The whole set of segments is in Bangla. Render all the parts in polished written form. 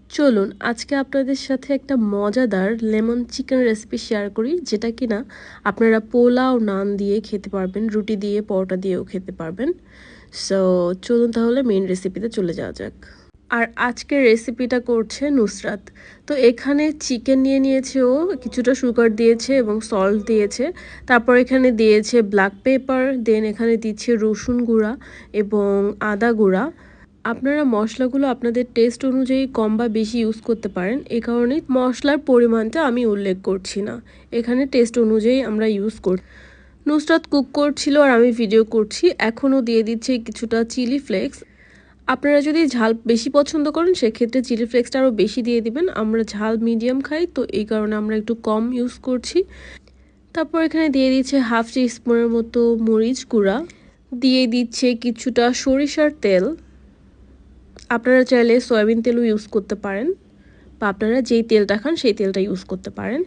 চলুন আজকে আপনাদের সাথে একটা মজাদার লেমন চিকেন রেসিপি শেয়ার করি, যেটা কিনা আপনারা পোলাও নান দিয়ে খেতে পারবেন, রুটি দিয়ে পরোটা দিয়েও খেতে পারবেন। সো চলুন তাহলে মেইন রেসিপিতে চলে যাওয়া যাক। আর আজকের রেসিপিটা করছে নুসরাত। তো এখানে চিকেন নিয়ে নিয়েছে, ও কিছুটা সুগার দিয়েছে এবং সল্ট দিয়েছে। তারপর এখানে দিয়েছে ব্ল্যাক পেপার, দেন এখানে দিচ্ছে রসুন গুঁড়া এবং আদা গুঁড়া। আপনারা মশলাগুলো আপনাদের টেস্ট অনুযায়ী কম বা বেশি ইউজ করতে পারেন, এই কারণে মশলার পরিমাণটা আমি উল্লেখ করছি না, এখানে টেস্ট অনুযায়ী আমরা ইউজ করি। নুসরাত কুক করছিল আর আমি ভিডিও করছি। এখনও দিয়ে দিচ্ছে কিছুটা চিলি ফ্লেক্স। আপনারা যদি ঝাল বেশি পছন্দ করেন সেক্ষেত্রে চিলি ফ্লেক্সটা আরও বেশি দিয়ে দিবেন। আমরা ঝাল মিডিয়াম খাই, তো এই কারণে আমরা একটু কম ইউজ করছি। তারপর এখানে দিয়ে দিচ্ছে হাফ টি স্পুনের মতো মরিচ গুঁড়া, দিয়ে দিচ্ছে কিছুটা সরিষার তেল। আপনারা চাইলে সয়াবিন তেলও ইউজ করতে পারেন, বা আপনারা যেই তেলটা খান সেই তেলটা ইউজ করতে পারেন।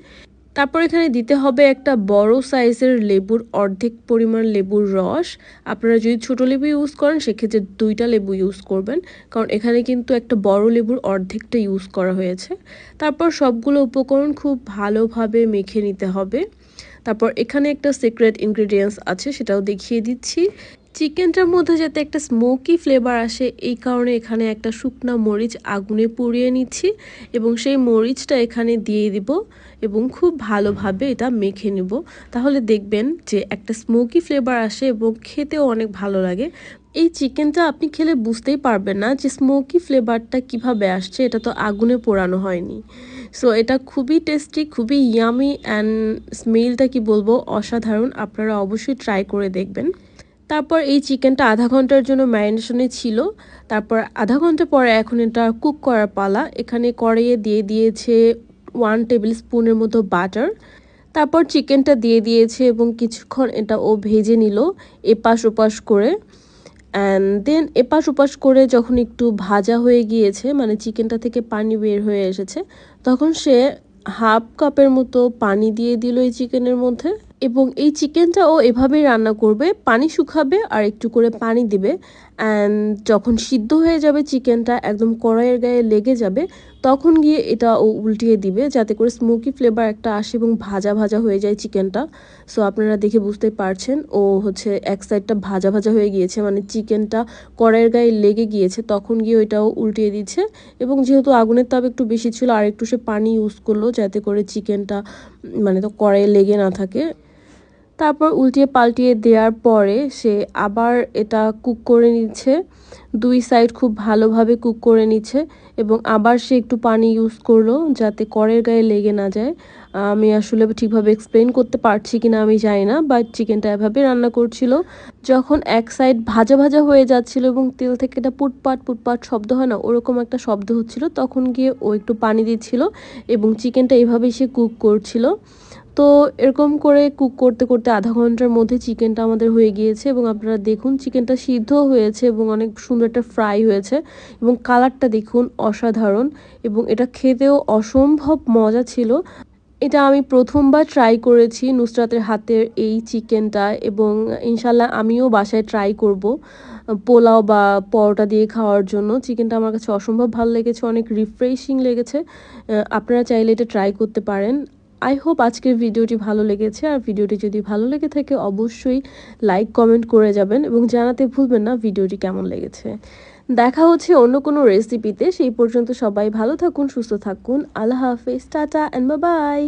তারপর এখানে দিতে হবে একটা বড় সাইজের লেবুর অর্ধেক পরিমাণ লেবুর রস। আপনারা যদি ছোট লেবু ইউজ করেন সেক্ষেত্রে 2টা লেবু ইউজ করবেন, কারণ এখানে কিন্তু একটা বড় লেবুর অর্ধেকটা ইউজ করা হয়েছে। তারপর সবগুলো উপকরণ খুব ভালোভাবে মেখে নিতে হবে। তারপর এখানে একটা সিক্রেট ইনগ্রেডিয়েন্টস আছে, সেটাও দেখিয়ে দিচ্ছি। চিকেনটার মধ্যে যাতে একটা স্মোকি ফ্লেভার আসে, এই কারণে এখানে একটা শুকনা মরিচ আগুনে পুড়িয়ে নিচ্ছি এবং সেই মরিচটা এখানে দিয়ে দিব এবং খুব ভালোভাবে এটা মেখে নেব। তাহলে দেখবেন যে একটা স্মোকি ফ্লেভার আসে এবং খেতেও অনেক ভালো লাগে। এই চিকেনটা আপনি খেলে বুঝতেই পারবেন না যে স্মোকি ফ্লেভারটা কিভাবে আসছে, এটা তো আগুনে পোড়ানো হয়নি। সো এটা খুবই টেস্টি, খুবই ইয়ামি, অ্যান্ড স্মেলটা কি বলবো, অসাধারণ। আপনারা অবশ্যই ট্রাই করে দেখবেন। তারপর এই চিকেনটা আধা ঘন্টার জন্য ম্যারিনেশনে ছিল। তারপর আধা ঘন্টা পরে এখন এটা কুক করার পালা। এখানে কড়াইয়ে দিয়ে দিয়েছে 1 টেবিল স্পুনের মতো বাটার। তারপর চিকেনটা দিয়ে দিয়েছে এবং কিছুক্ষণ এটা ও ভেজে নিল এপাশ ওপাশ করে। অ্যান্ড দেন এপাশ ওপাশ করে যখন একটু ভাজা হয়ে গিয়েছে, মানে চিকেনটা থেকে পানি বের হয়ে এসেছে, তখন সে হাফ কাপের মতো পানি দিয়ে দিল এই চিকেনের মধ্যে। এবং এই চিকেনটা ও এভাবেই রান্না করবে, পানি শুকাবে আর একটু করে পানি দিবে। অ্যান্ড যখন সিদ্ধ হয়ে যাবে চিকেনটা, একদম কড়াইয়ের গায়ে লেগে যাবে, তখন গিয়ে এটা ও উল্টিয়ে দিবে, যাতে করে স্মোকি ফ্লেভার একটা আসে এবং ভাজা ভাজা হয়ে যায় চিকেনটা। সো আপনারা দেখে বুঝতে পারছেন ও হচ্ছে এক সাইডটা ভাজা ভাজা হয়ে গিয়েছে, মানে চিকেনটা কড়াইয়ের গায়ে লেগে গিয়েছে, তখন গিয়ে ওইটাও উল্টিয়ে দিচ্ছে। এবং যেহেতু আগুনের তাপ একটু বেশি ছিল, আর একটু সে পানি ইউজ করলো যাতে করে চিকেনটা মানে তো কড়াইয়ে লেগে না থাকে। তারপর উল্টিয়ে পাল্টিয়ে দেওয়ার পরে সে আবার এটা কুক করে নিচ্ছে, 2 সাইড খুব ভালোভাবে কুক করে নিচ্ছে। এবং আবার সে একটু পানি ইউজ করলো যাতে কড়াইয়ের গায়ে লেগে না যায়। আমি আসলে ঠিকভাবে এক্সপ্লেন করতে পারছি কিনা আমি জানি না, বাট চিকেনটা এভাবে রান্না করছিল। যখন এক সাইড ভাজা ভাজা হয়ে যাচ্ছিল এবং তেল থেকে এটা পুটপাট পুটপাট শব্দ হয় না, ওরকম একটা শব্দ হচ্ছিল, তখন গিয়ে ও একটু পানি দিচ্ছিল এবং চিকেনটা এইভাবেই সে কুক করছিল। তো এরকম করে কুক করতে করতে আধা ঘন্টার মধ্যে চিকেনটা আমাদের হয়ে গিয়েছে এবং আপনারা দেখুন চিকেনটা সিদ্ধ হয়েছে এবং অনেক সুন্দর একটা ফ্রাই হয়েছে এবং কালারটা দেখুন অসাধারণ, এবং এটা খেতেও অসম্ভব মজা ছিল। এটা আমি প্রথমবার ট্রাই করেছি নুসরাতের হাতের এই চিকেনটা, এবং ইনশাল্লাহ আমিও বাসায় ট্রাই করব পোলাও বা পরোটা দিয়ে খাওয়ার জন্য। চিকেনটা আমার কাছে অসম্ভব ভালো লেগেছে, অনেক রিফ্রেশিং লেগেছে। আপনারা চাইলে এটা ট্রাই করতে পারেন। আই হোপ আজকের ভিডিওটি ভালো লেগেছে, আর ভিডিওটি যদি ভালো লেগে থাকে অবশ্যই লাইক কমেন্ট করে যাবেন এবং জানাতে ভুলবেন না ভিডিওটি কেমন লেগেছে। দেখা হচ্ছে অন্য কোনো রেসিপিতে, সেই পর্যন্ত সবাই ভালো থাকুন, সুস্থ থাকুন। আল্লাহ হাফেজ, টাটা অ্যান্ড বাই বাই।